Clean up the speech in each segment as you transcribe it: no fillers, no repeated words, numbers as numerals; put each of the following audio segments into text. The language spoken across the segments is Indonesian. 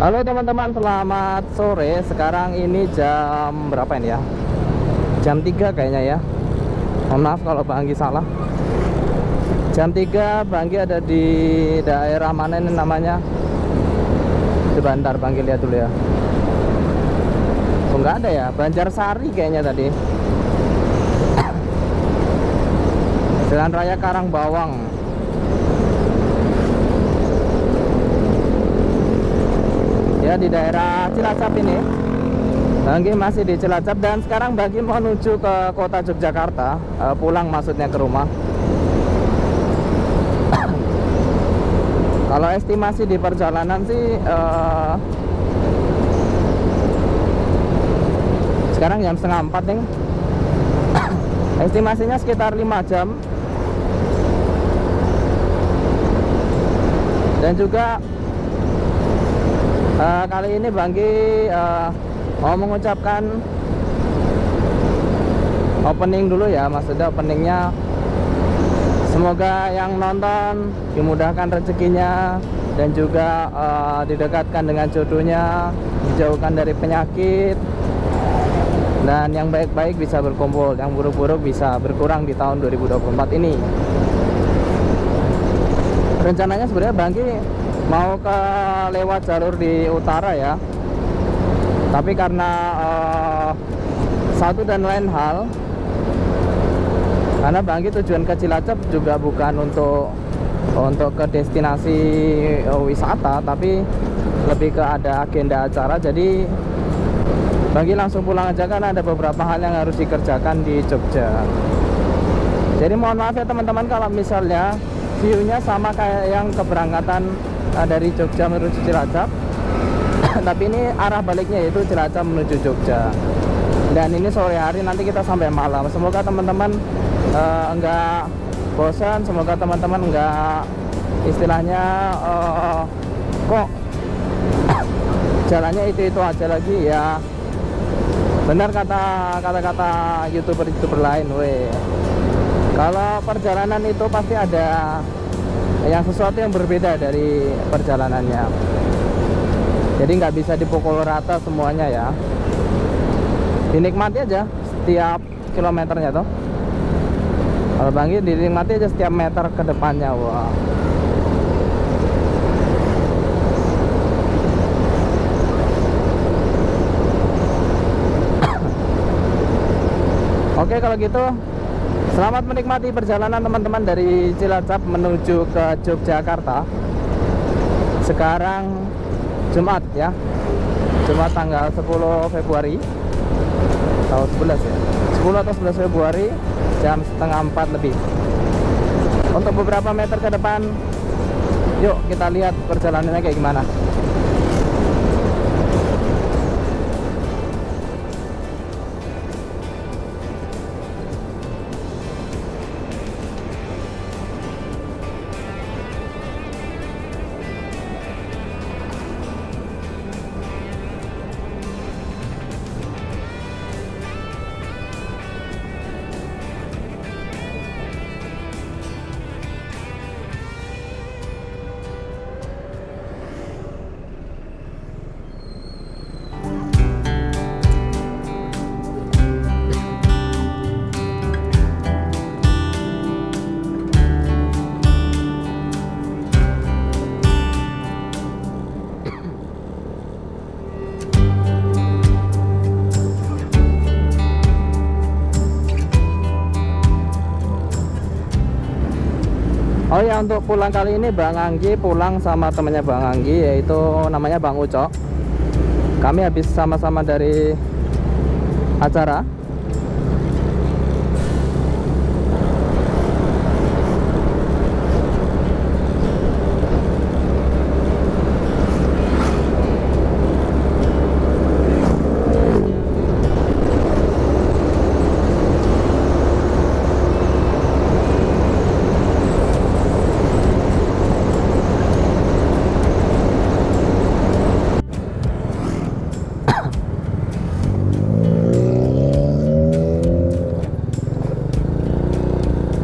Halo teman-teman, selamat sore. Sekarang ini jam berapa ini ya? Jam 3 kayaknya ya. Mohon maaf kalau Bang Anggi salah. Jam 3 Bang Anggi ada di daerah mana ini namanya? Sebentar Bang Anggi lihat dulu ya. Oh nggak ada ya, Banjarsari kayaknya tadi. Jalan Raya Karangbawang. Ya, di daerah Cilacap ini. Bang Anggi masih di Cilacap dan sekarang Bang Anggi menuju ke kota Yogyakarta, pulang maksudnya ke rumah. Kalau estimasi di perjalanan sih sekarang jam setengah 4 nih. Estimasinya sekitar 5 jam. Dan juga kali ini Bang Anggi mau mengucapkan opening dulu ya. Maksudnya openingnya, semoga yang nonton dimudahkan rezekinya dan juga didekatkan dengan jodohnya, dijauhkan dari penyakit, dan yang baik-baik bisa berkumpul, yang buruk-buruk bisa berkurang di tahun 2024 ini. Rencananya sebenarnya Bang Anggi mau ke lewat jalur di utara ya, tapi karena satu dan lain hal, karena Bang Anggi tujuan ke Cilacap juga bukan untuk ke destinasi wisata, tapi lebih ke ada agenda acara. Jadi Bang Anggi langsung pulang aja karena ada beberapa hal yang harus dikerjakan di Jogja. Jadi mohon maaf ya teman-teman kalau misalnya view-nya sama kayak yang keberangkatan dari Jogja menuju Cilacap. Tapi ini arah baliknya yaitu Cilacap menuju Jogja. Dan ini sore hari, nanti kita sampai malam. Semoga teman-teman enggak bosan, semoga teman-teman enggak istilahnya kok jalannya itu aja lagi ya. Benar kata YouTuber lain, weh. Kalau perjalanan itu pasti ada yang sesuatu yang berbeda dari perjalanannya. Jadi nggak bisa dipukul rata semuanya ya. Dinikmati aja setiap kilometernya tuh. Kalau Bang Anggi dinikmati aja setiap meter ke depannya. Wah. Oke, kalau gitu selamat menikmati perjalanan teman-teman dari Cilacap menuju ke Yogyakarta. Sekarang Jumat ya, Jumat tanggal 10 Februari atau 11 ya, 10 atau 11 Februari, jam setengah 4 lebih. Untuk beberapa meter ke depan, yuk kita lihat perjalanannya kayak gimana. Oh ya, untuk pulang kali ini Bang Anggi pulang sama temannya Bang Anggi, yaitu namanya Bang Ucok. Kami habis sama-sama dari acara.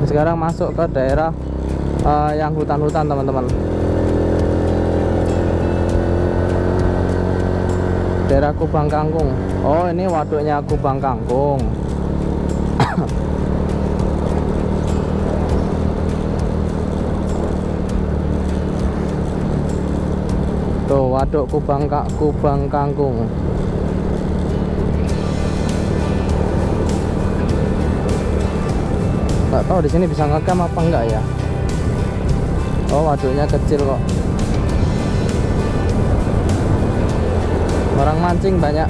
Sekarang masuk ke daerah yang hutan-hutan teman-teman. Daerah Kubang Kangkung. Oh, ini waduknya Kubang Kangkung. Tuh, waduk Kubang Kangkung. Nggak tahu di sini bisa ngecam apa enggak ya. Oh, waduknya kecil kok. Orang mancing banyak.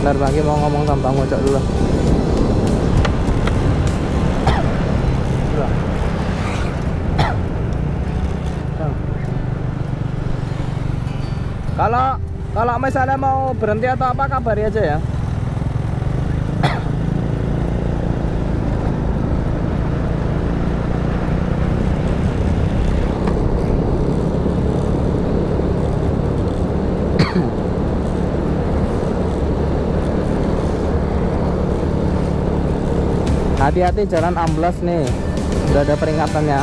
Bentar lagi mau ngomong sama Bang Ojek dulu. Kalau misalnya mau berhenti atau apa, kabari aja ya. Hati-hati jalan amblas nih. Udah ada peringatannya.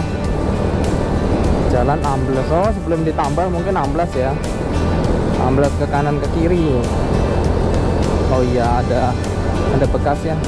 Jalan amblas. Oh, sebelum ditambal mungkin amblas ya. Amblas ke kanan ke kiri. Oh iya, ada bekasnya.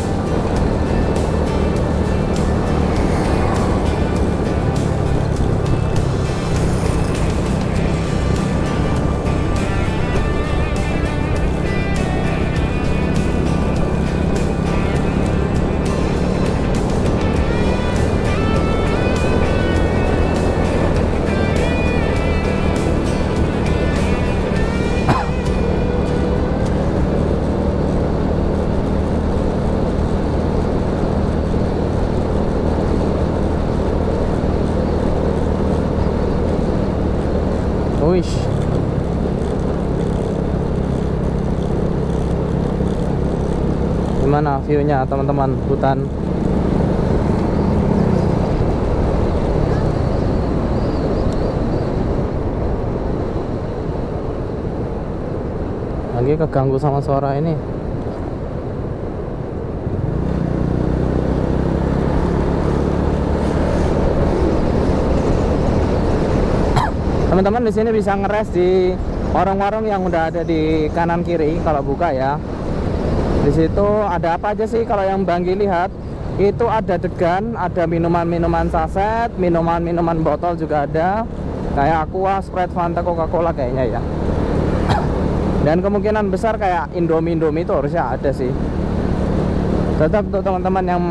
Wish. Gimana view-nya teman-teman, hutan? Lagi keganggu sama suara ini. Teman-teman di sini bisa ngeres di warung-warung yang udah ada di kanan kiri kalau buka ya. Di situ ada apa aja sih kalau yang Banggi lihat? Itu ada degan, ada minuman-minuman saset, minuman-minuman botol juga ada. Kayak Aqua, Sprite, Fanta, Coca-Cola kayaknya ya. Dan kemungkinan besar kayak Indomie itu harusnya ada sih. Tetap untuk teman-teman yang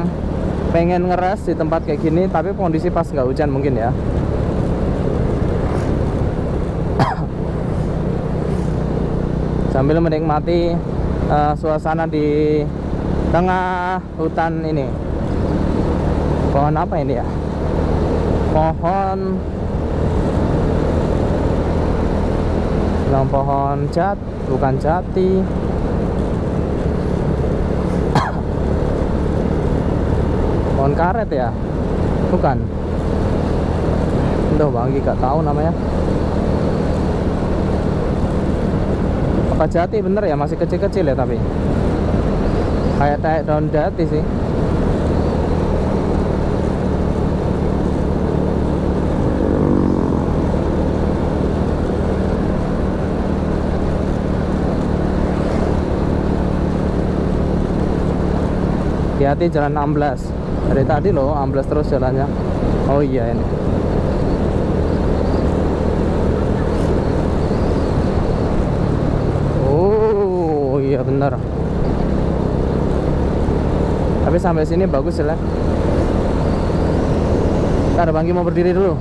pengen ngeres di tempat kayak gini, tapi kondisi pas nggak hujan mungkin ya. Sambil menikmati suasana di tengah hutan ini. Pohon apa ini ya? Pohon bukan jati. Pohon karet ya? Bukan. Duh, Banggi gak tahu namanya. Apa jati bener ya, masih kecil-kecil ya, tapi kayak daun jati sih. Hati-hati jalan amblas. Dari tadi loh amblas terus jalannya. Oh iya ini. Iya benar. Tapi sampai sini bagus ya. Ntar Banggi mau berdiri dulu.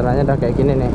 jalannya udah kayak gini nih.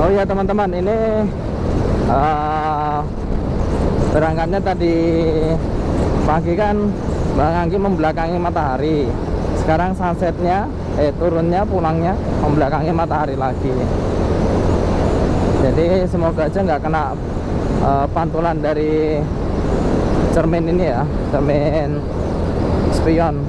Oh ya teman-teman, ini berangkatnya tadi pagi kan Bang Anggi membelakangi matahari. Sekarang sunsetnya, turunnya, pulangnya membelakangi matahari lagi. Jadi semoga aja nggak kena pantulan dari cermin ini ya, cermin spion.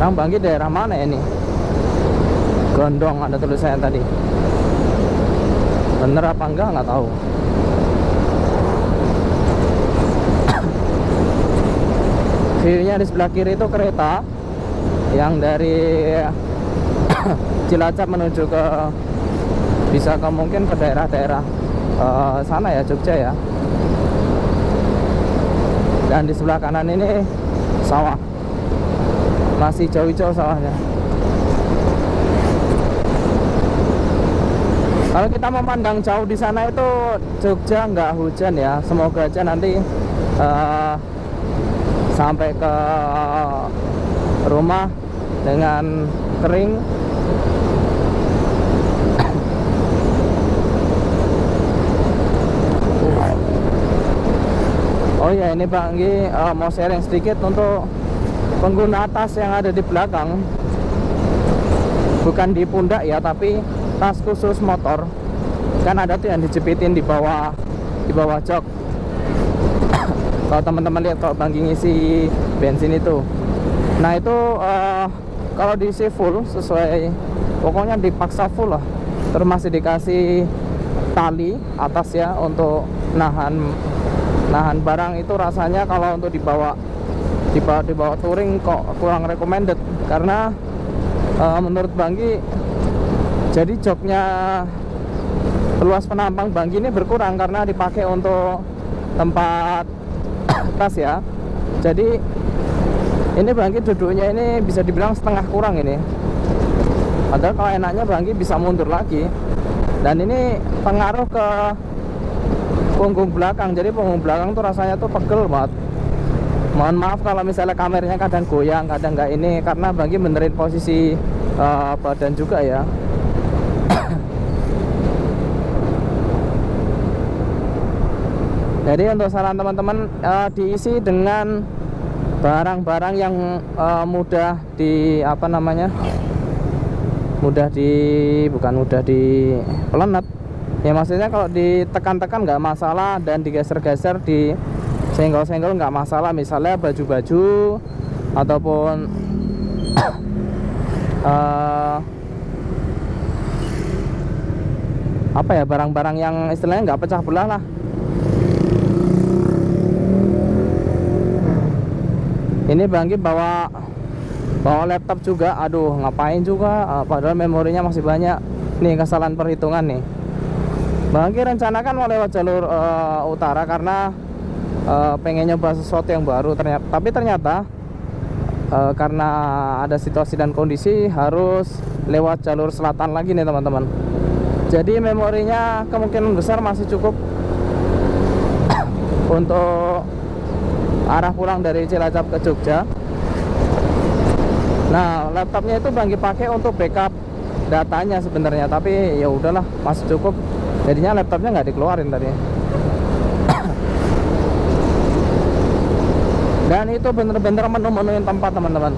Sekarang Banggi daerah mana ya ini? Gondong ada tulisannya tadi. Bener apa enggak nggak tahu. View-nya di sebelah kiri itu kereta yang dari Cilacap menuju ke, bisa ke mungkin ke daerah-daerah sana ya, Jogja ya. Dan di sebelah kanan ini sawah, masih jauh-jauh sawahnya. Kalau kita memandang jauh di sana itu Jogja nggak hujan ya. Semoga aja nanti sampai ke rumah dengan kering. Oh ya, ini Bang Anggi mau sharing sedikit untuk pengguna tas yang ada di belakang. Bukan di pundak ya, tapi tas khusus motor. Kan ada tuh yang dijepitin di bawah jok. Kalau teman-teman lihat kalau Bang Anggi ngisi bensin itu. Nah itu kalau diisi full sesuai, pokoknya dipaksa full lah. Terus masih dikasih tali atas ya untuk nahan barang. Itu rasanya kalau untuk dibawa touring kok kurang recommended, karena menurut Bang Anggi jadi joknya, luas penampang Bang Anggi ini berkurang karena dipakai untuk tempat tas ya. Jadi ini Bang Anggi duduknya ini bisa dibilang setengah kurang ini. Padahal kalau enaknya Bang Anggi bisa mundur lagi. Dan ini pengaruh ke punggung belakang. Jadi punggung belakang tuh rasanya tuh pegel banget. Mohon maaf kalau misalnya kameranya kadang goyang, kadang nggak ini, karena Bang Anggi benerin posisi badan juga ya. Jadi untuk saran teman-teman, diisi dengan barang-barang yang mudah di bukan mudah di pelenet ya, maksudnya kalau ditekan-tekan nggak masalah, dan digeser-geser, di senggol-senggol nggak masalah. Misalnya baju-baju ataupun eh, apa ya, barang-barang yang istilahnya nggak pecah belah lah. Ini Bangki bawa laptop juga. Aduh, ngapain juga, padahal memorinya masih banyak. Nih kesalahan perhitungan nih. Bangki rencanakan mau lewat jalur utara karena pengen nyoba sesuatu yang baru. Ternyata karena ada situasi dan kondisi harus lewat jalur selatan lagi nih teman-teman. Jadi memorinya kemungkinan besar masih cukup untuk arah pulang dari Cilacap ke Jogja. Nah, laptopnya itu Bangki pakai untuk backup datanya sebenarnya, tapi ya udahlah, masih cukup. Jadinya laptopnya nggak dikeluarin tadi. Dan itu bener-bener menu-menuin tempat teman-teman.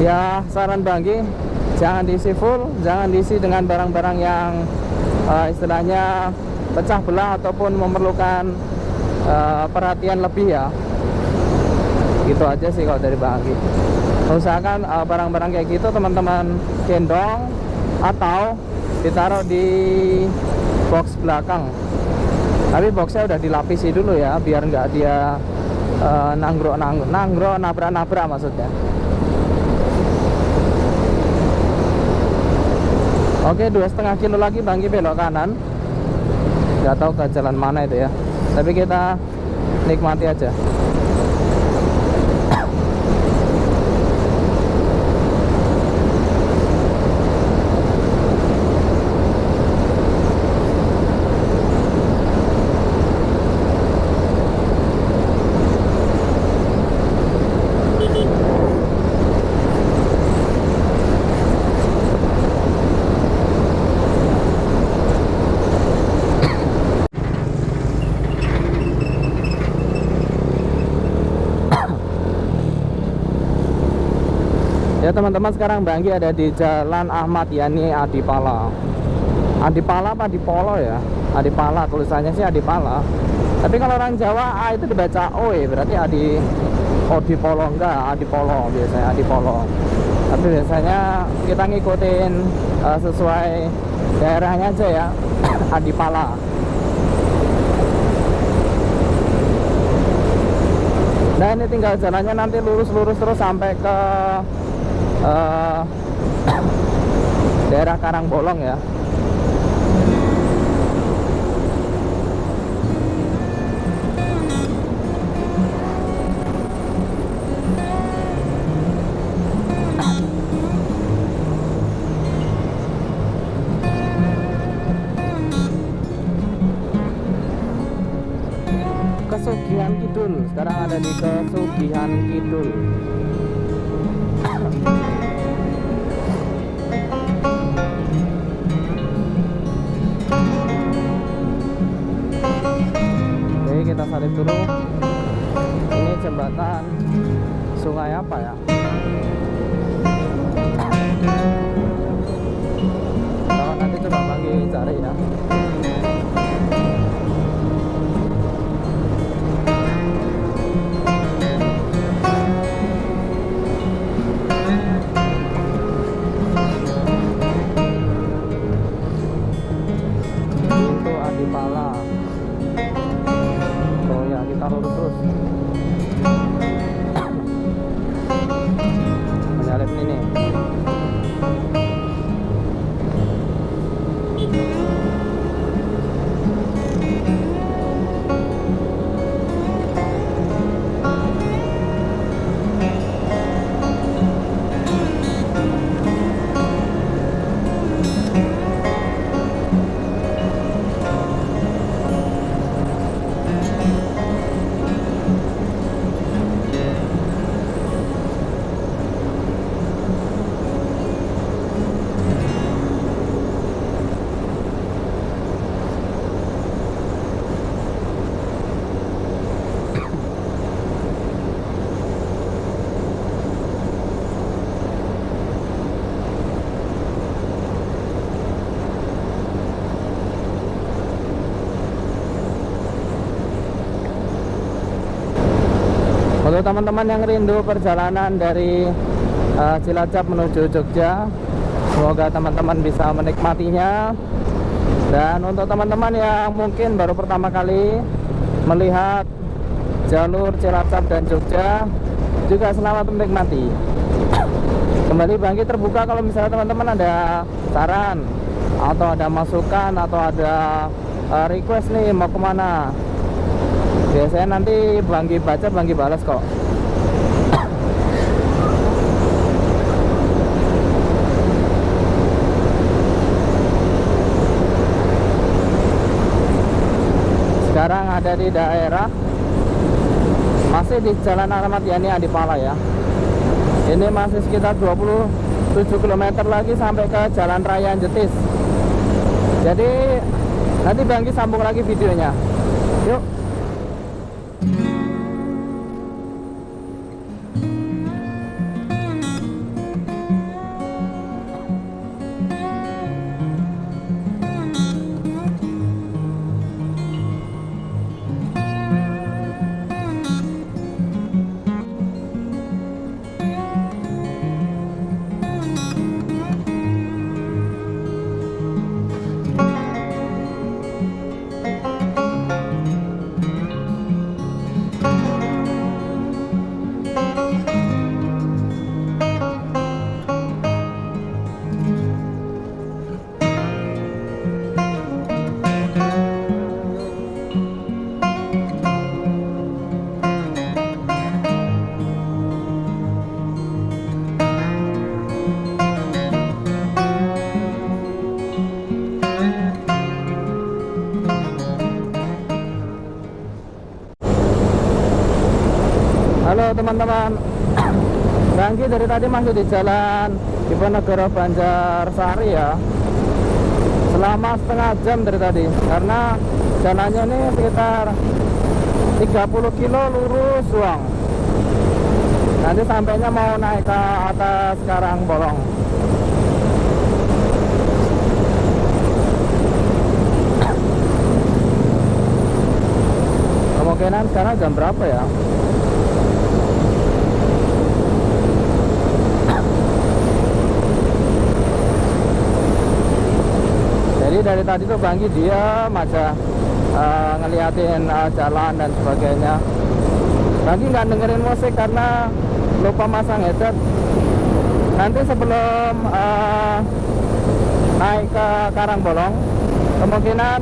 Ya saran Bangki, jangan diisi full, jangan diisi dengan barang-barang yang istilahnya pecah belah ataupun memerlukan perhatian lebih ya. Gitu aja sih kalau dari Bangki. Usahakan barang-barang kayak gitu teman-teman gendong atau ditaruh di box belakang. Tapi boxnya udah dilapisi dulu ya, biar nggak dia nabrak-nabrak maksudnya. Oke, 2,5 kilo lagi Bangki belok kanan. Nggak tahu ke jalan mana itu ya, tapi kita nikmati aja. Ya teman-teman, sekarang Bangki ada di Jalan Ahmad Yani Adipala. Adipala apa Adipolo ya? Adipala, tulisannya sih Adipala. Tapi kalau orang Jawa A itu dibaca O ya, berarti Adipolo, enggak Adipolo biasanya, Adipolo. Tapi biasanya kita ngikutin sesuai daerahnya aja ya. Adipala. Nah ini tinggal jalannya nanti lurus-lurus terus sampai ke daerah Karangbolong ya. Kesugihan Kidul, sekarang ada di Kesugihan Kidul. Oke, kita salib dulu. Ini jembatan sungai apa ya? Kalau nanti coba Bangki cari ya. Itu Adipala. Oh ya, kita lurus terus. Menyalip ini. Untuk teman-teman yang rindu perjalanan dari Cilacap menuju Jogja. Semoga teman-teman bisa menikmatinya. Dan untuk teman-teman yang mungkin baru pertama kali melihat jalur Cilacap dan Jogja, juga selamat menikmati. Kembali Bangki terbuka kalau misalnya teman-teman ada saran atau ada masukan atau ada request nih mau kemana. Biasanya nanti Bangki baca, Bangki balas kok. Sekarang ada di daerah, masih di Jalan Ahmad Yani Adipala ya. Ini masih sekitar 27 km lagi sampai ke Jalan Raya Jetis. Jadi nanti Bangki sambung lagi videonya. Yuk. Halo teman-teman, Bangki dari tadi masih di jalan Diponegoro Banjarsari ya. Selama setengah jam dari tadi, karena jalannya ini sekitar 30 kilo lurus doang. Nanti sampainya mau naik ke atas Karangbolong. Kemungkinan sekarang jam berapa ya? Jadi dari tadi tuh Bangki diam aja ngeliatin jalan dan sebagainya. Bangki nggak dengerin musik karena lupa masang headset. Nanti sebelum naik ke Karangbolong, kemungkinan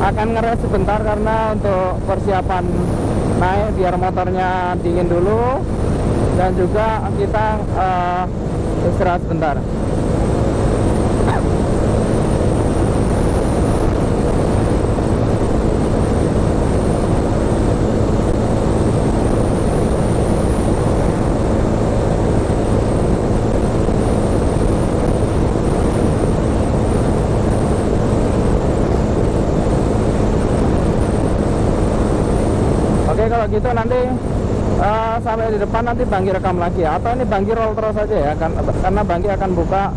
akan ngeres sebentar karena untuk persiapan naik biar motornya dingin dulu, dan juga kita istirahat sebentar. Oke, kalau gitu nanti sampai di depan nanti Bangki rekam lagi ya. Atau ini Bangki roll terus aja ya, karena Bangki akan buka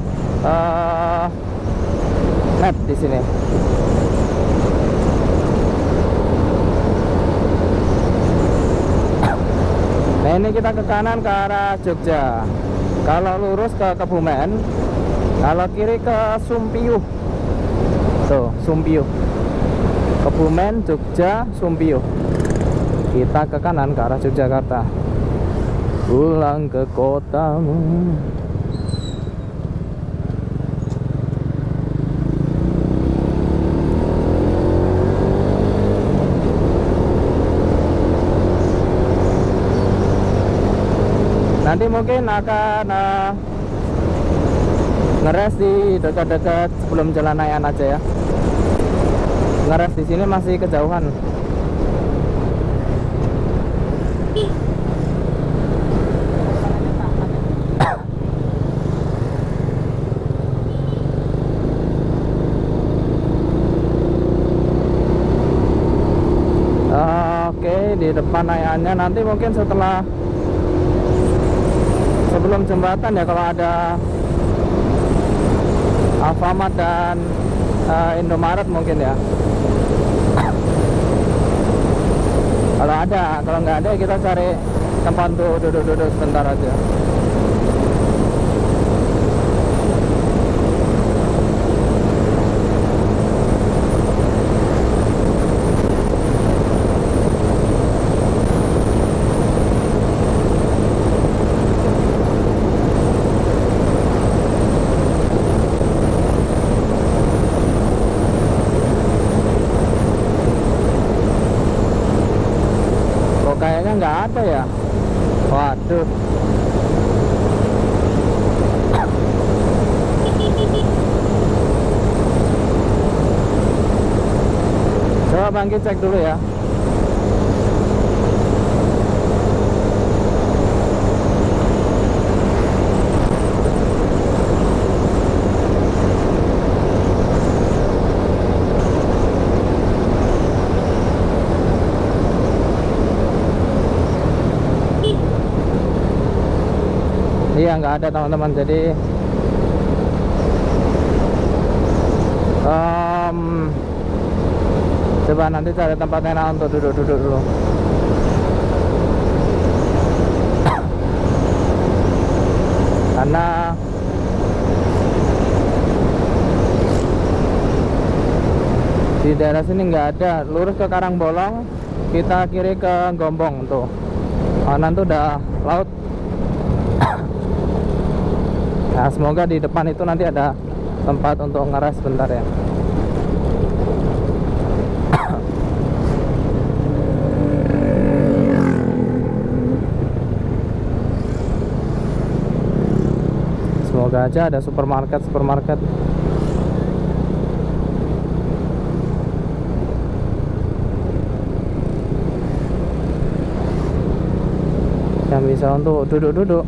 map di sini. Nah ini kita ke kanan ke arah Jogja. Kalau lurus ke Kebumen, kalau kiri ke Sumpiyuh. Tuh, Sumpiyuh. Kebumen, Jogja, Sumpiyuh. Kita ke kanan ke arah Yogyakarta. Pulang ke kotamu. Nanti mungkin akan ngeres di dekat-dekat sebelum Jalan Nayan aja ya. Ngeres di sini masih kejauhan. Oke, di depan Nayannya nanti mungkin setelah sebelum jembatan ya, kalau ada Alfamart dan Indomaret mungkin ya. Kalau ada, kalau nggak ada kita cari tempat untuk duduk-duduk sebentar aja. ya? Waduh. Coba Bang cek dulu ya. Iya, nggak ada teman-teman. Jadi coba nanti cari tempat enak untuk duduk-duduk dulu. Karena di daerah sini nggak ada. Lurus ke Karangbolong, kita kiri ke Gombong tuh. Kanan tuh udah laut. Nah, semoga di depan itu nanti ada tempat untuk ngeres bentar ya. Semoga aja ada supermarket. Yang bisa untuk duduk-duduk.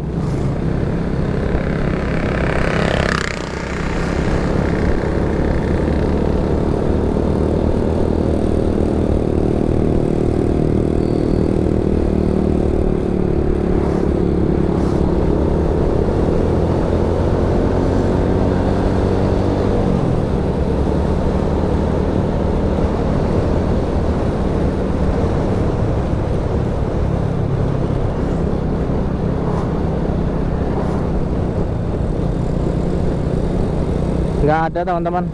Nggak ada teman-teman.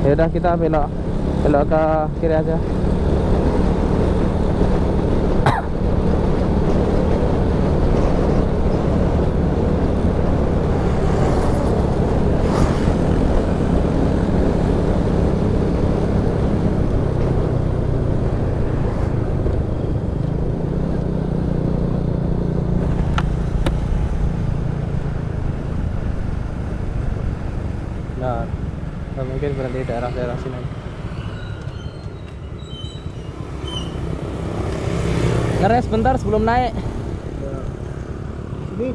Ya udah, kita belok ke kiri aja. Nah, mungkin berhenti di daerah-daerah sini. Ngeres bentar sebelum naik. Ini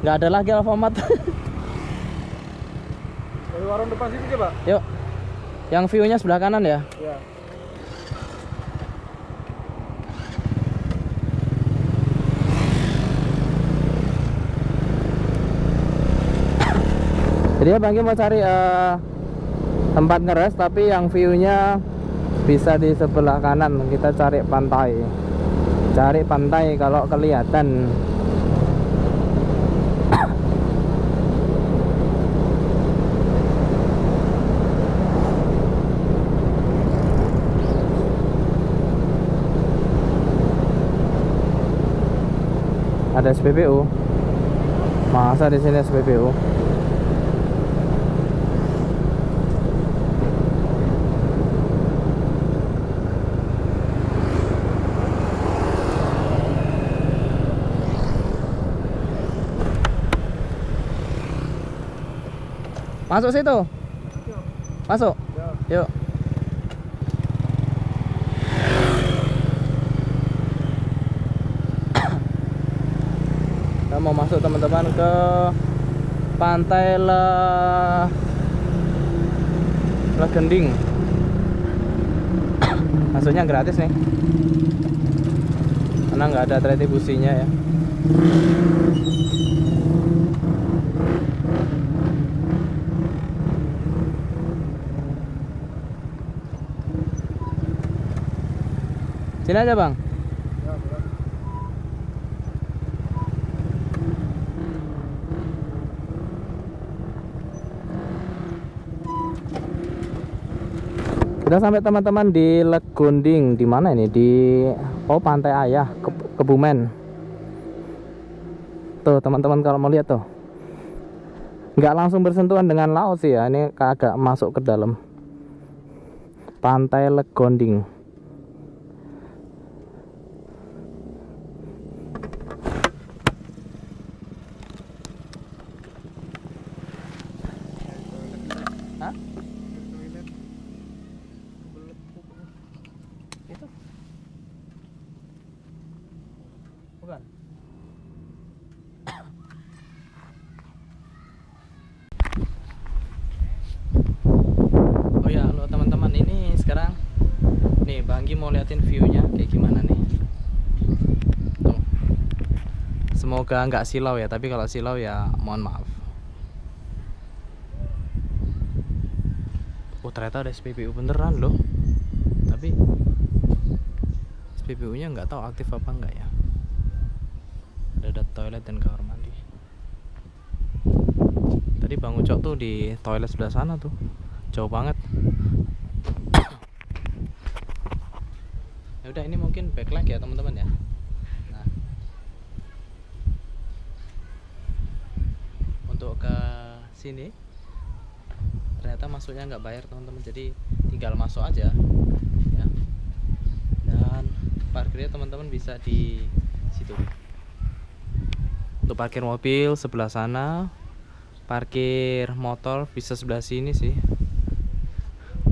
Nggak ada lagi Alfamart. dari warung depan situ coba. Yuk. Yang view-nya sebelah kanan ya. Ya. Jadi ya Bang mau cari tempat ngeres tapi yang view-nya bisa di sebelah kanan. Kita cari pantai. Cari pantai kalau kelihatan. Ada SPBU. Masa di sini SPBU? Masuk situ. Masuk. Yuk. Kita mau masuk teman-teman ke pantai Legending. Masuknya gratis nih. Karena nggak ada retribusinya ya. Sini aja Bang. Kita sampai teman-teman di Legonding. Di mana ini? Di Pantai Ayah, Kebumen. Tuh teman-teman kalau mau lihat tuh. Nggak langsung bersentuhan dengan laut sih ya. Ini agak masuk ke dalam. Pantai Legonding. Hah? Toilet. Belum. Itu bukan. Oh ya, halo teman-teman, ini sekarang nih Banggi mau liatin view-nya kayak gimana nih. Tuh. Semoga nggak silau ya, tapi kalau silau ya mohon maaf. Oh, ternyata ada SPBU beneran loh. Tapi SPBU-nya nggak tahu aktif apa enggak ya. Ada toilet dan kamar mandi. Tadi Bang Ucok tuh di toilet sebelah sana tuh. Jauh banget. Ya udah, ini mungkin backlight ya teman-teman ya. Nah, untuk ke sini ternyata masuknya nggak bayar teman-teman, jadi tinggal masuk aja ya. Dan parkirnya teman-teman bisa di situ. Untuk parkir mobil sebelah sana, parkir motor bisa sebelah sini sih.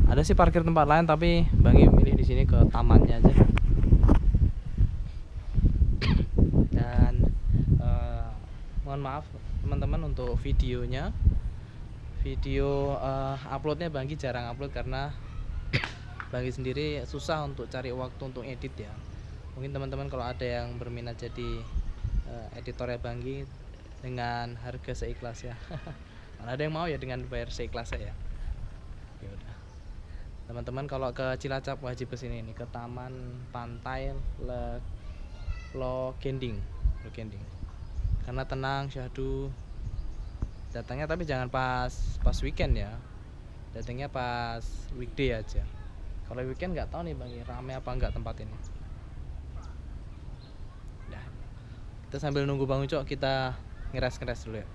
Ada sih parkir tempat lain, tapi Bangi milih di sini ke tamannya aja. Dan mohon maaf teman-teman untuk videonya. Video uploadnya Banggi jarang upload karena Banggi sendiri susah untuk cari waktu untuk edit ya. Mungkin teman-teman kalau ada yang berminat jadi editornya Banggi dengan harga seikhlas ya. Mana ada yang mau ya dengan bayar seikhlas ya. Ya udah. Teman-teman kalau ke Cilacap wajib ke sini nih, ke Taman Pantai Logending. Karena tenang, syahdu. Datangnya tapi jangan pas weekend ya. Datangnya pas weekday aja. Kalau weekend nggak tahu nih Bang, rame apa enggak tempat ini. Nah, kita sambil nunggu Bang Ucok, kita ngeres dulu ya.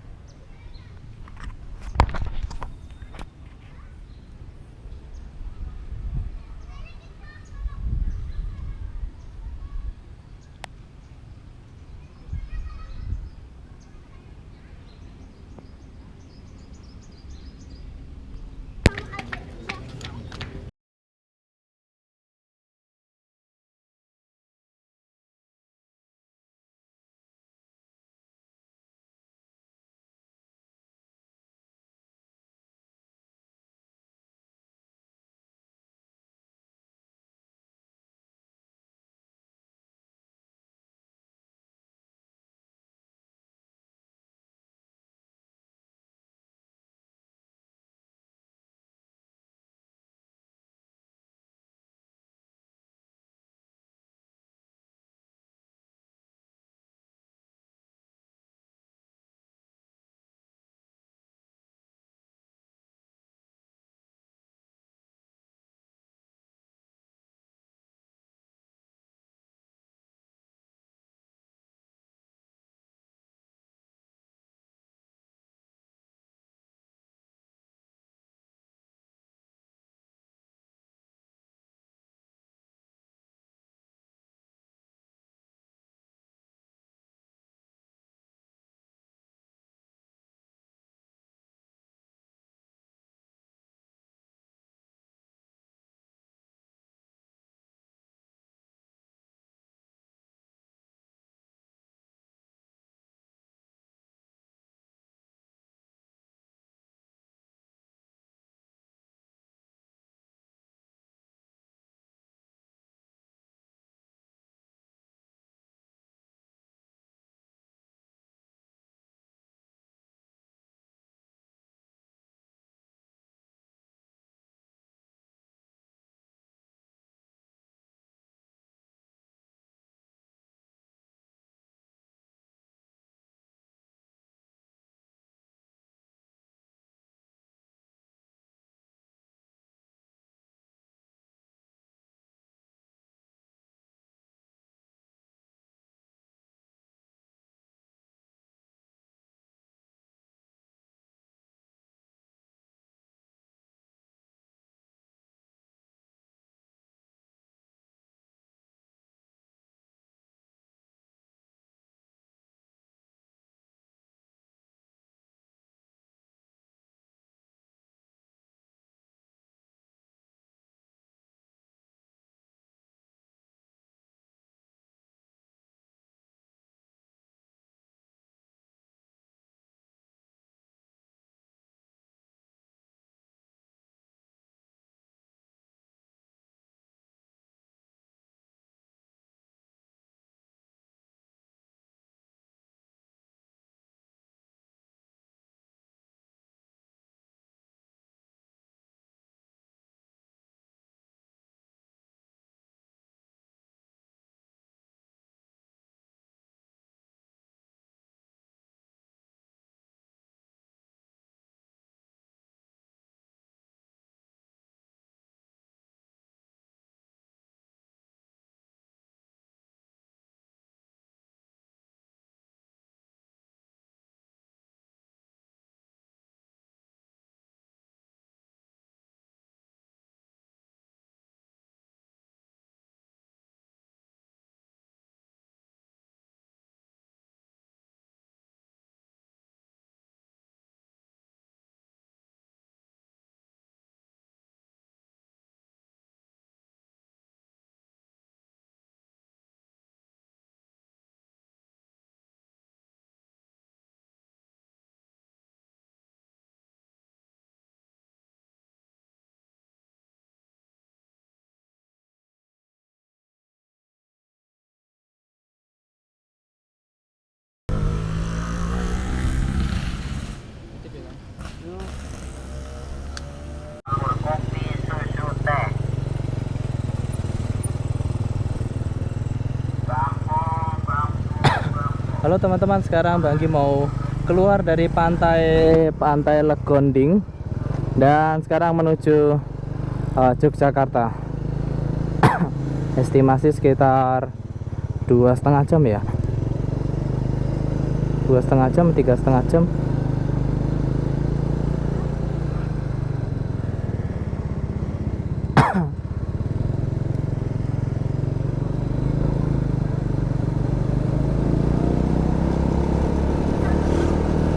Halo teman-teman, sekarang Banggi mau keluar dari pantai Legonding dan sekarang menuju Yogyakarta. Estimasi sekitar 2,5 jam ya. 2,5 jam, 3,5 jam.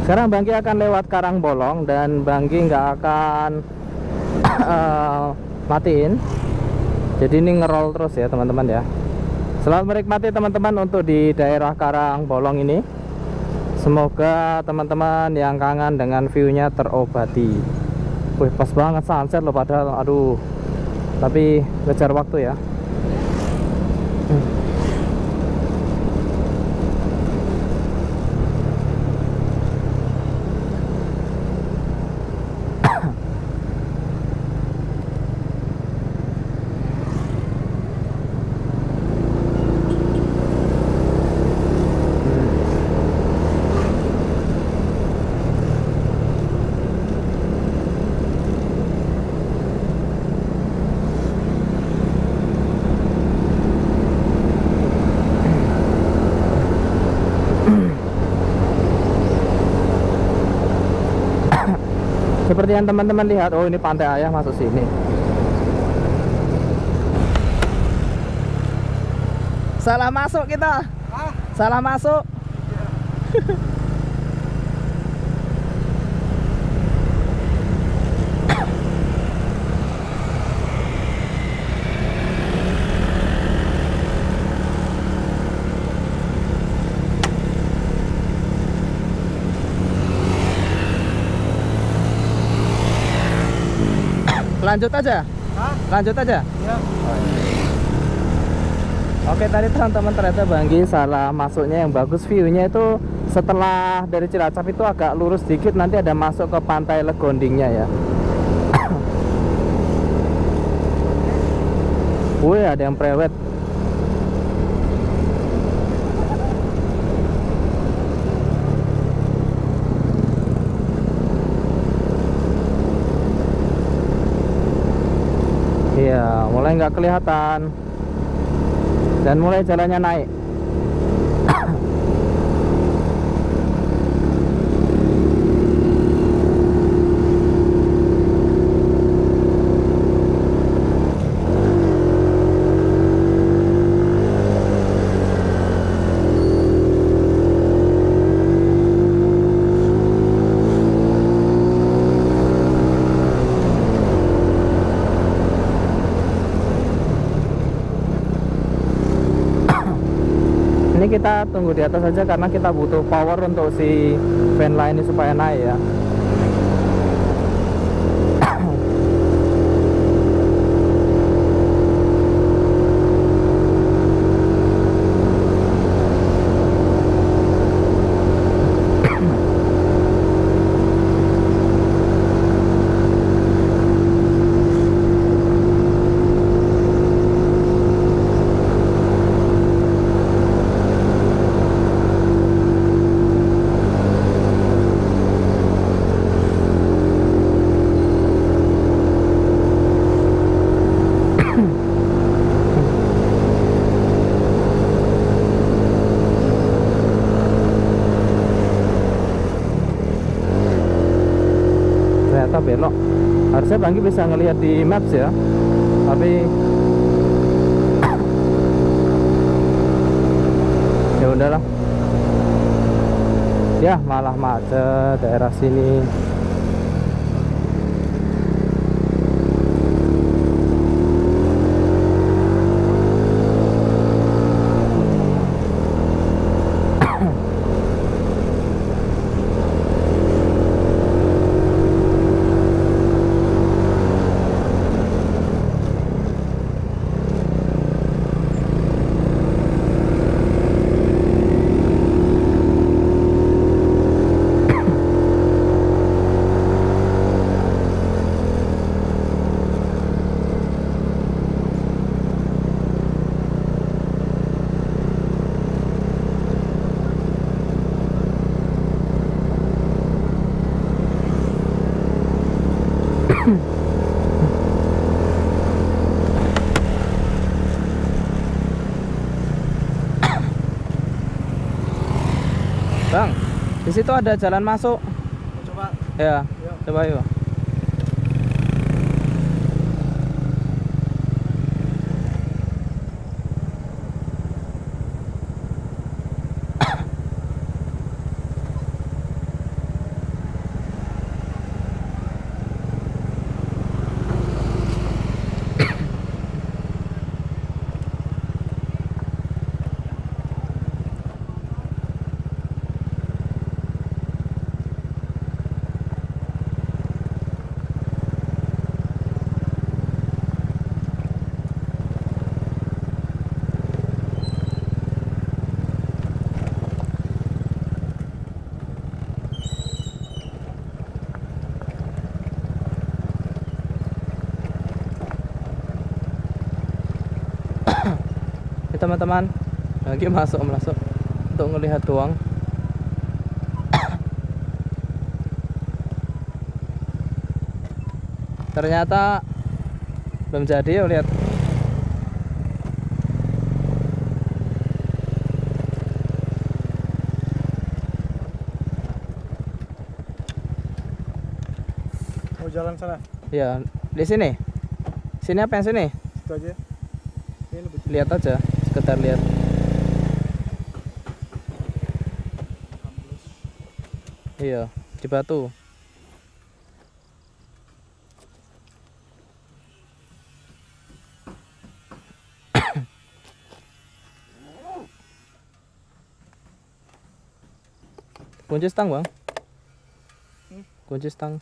Sekarang Banggi akan lewat Karangbolong dan Banggi nggak akan matiin. Jadi ini ngerol terus ya teman-teman ya. Selamat menikmati teman-teman untuk di daerah Karangbolong ini. Semoga teman-teman yang kangen dengan view-nya terobati. Wih, pas banget sunset loh padahal. Aduh. Tapi kejar waktu ya. Seperti yang teman-teman lihat, oh ini Pantai Ayah masuk sini. Salah masuk kita. Salah masuk. Lanjut aja. Lanjut aja. Ya. Oke, tadi teman-teman ternyata Banggi salah masuknya. Yang bagus view-nya itu setelah dari Cilacap itu agak lurus dikit, nanti ada masuk ke Pantai Legondingnya ya. Wih, ada yang prewed. Iya, mulai nggak kelihatan dan mulai jalannya naik. Ini kita tunggu di atas saja karena kita butuh power untuk si van line ini supaya naik ya. Ternyata belok. Harusnya Banggi bisa ngelihat di maps ya, tapi ya udahlah ya, malah macet daerah sini. Bang, di situ ada jalan masuk. Coba. Ya, Yuk. coba yuk. Ini teman-teman lagi masuk untuk ngelihat doang. Ternyata belum jadi ya, lihat. Mau jalan sana. Ya, di sini. Sini apa yang sini? Situ aja. Ini lebih cepat. Lihat aja, sekedar lihat. Ambles. Iya, di batu. Kunci stang, Bang. Kunci stang.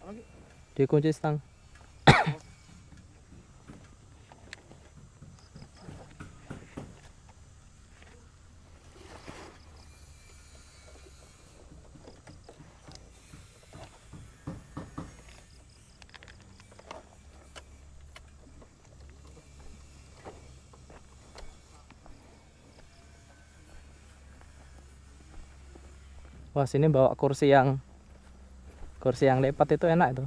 Apa lagi? Di kunci stang. Wah, sini bawa kursi yang lipat itu enak itu.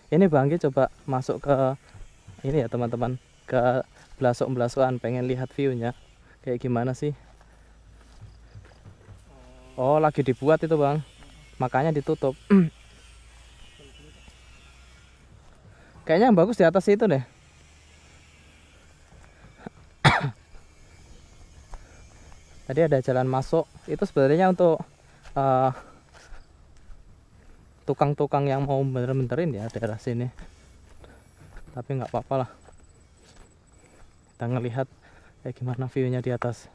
Ini Bangki coba masuk ke ini ya teman-teman, ke belasuk-belasukan, pengen lihat view-nya kayak gimana sih. Oh, lagi dibuat itu Bang, makanya ditutup. Kayaknya yang bagus di atas itu deh. Tadi ada jalan masuk, itu sebenarnya untuk eh, tukang-tukang yang mau bener-benerin ya daerah sini. Tapi nggak apa-apa lah, kita ngelihat kayak gimana view-nya di atas.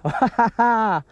Hahaha.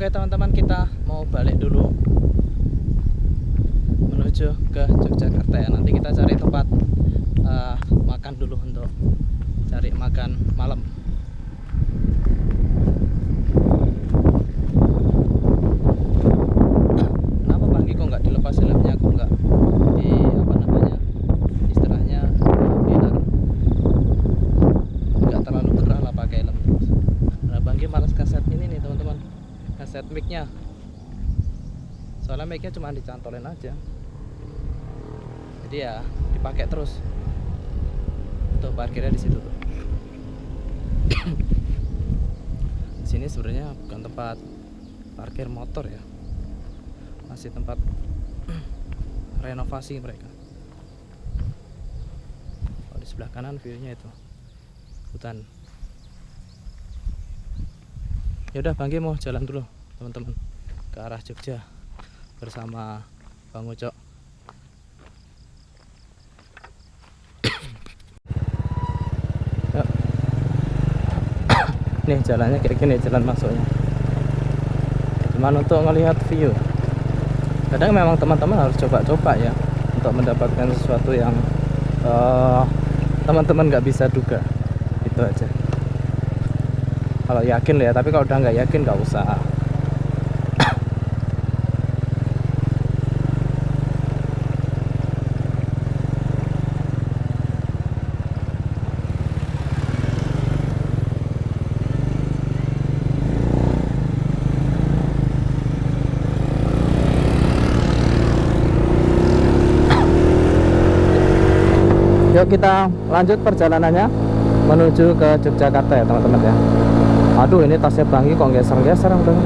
Oke teman-teman, kita mau balik dulu menuju ke Yogyakarta ya. Nanti kita cari tempat makan dulu untuk cari makan malam. Kenapa Bang Giko nggak dilepas helmnya? Kok nggak di apa namanya, istilahnya biar nggak terlalu gerah lah pakai helm terus. Nah Bang Giko malas kaset ini nih teman-teman, kaset mic-nya. Soalnya mic-nya cuma dicantolin aja, jadi ya dipakai terus. Tuh parkirnya di situ tuh. Di sini sebenarnya bukan tempat parkir motor ya, masih tempat renovasi mereka. Oh, di sebelah kanan view-nya itu hutan. Ya udah Bang Gi mau jalan dulu teman-teman ke arah Jogja bersama Bang Ucok. Nih jalannya kayak gini, jalan masuknya. Cuman untuk ngelihat view. Kadang memang teman-teman harus coba-coba ya untuk mendapatkan sesuatu yang teman-teman nggak bisa duga. Itu aja. Kalau yakin ya, tapi kalau udah nggak yakin nggak usah. Yuk kita lanjut perjalanannya menuju ke Yogyakarta ya teman-teman ya. Aduh ini tasnya Bang Gi kok geser-geser udah.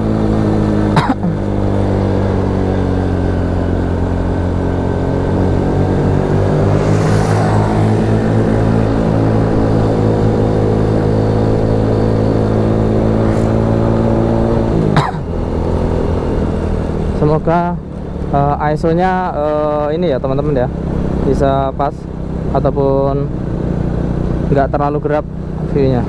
Semoga ISO-nya ini ya teman-teman ya, bisa pas ataupun nggak terlalu gelap view-nya.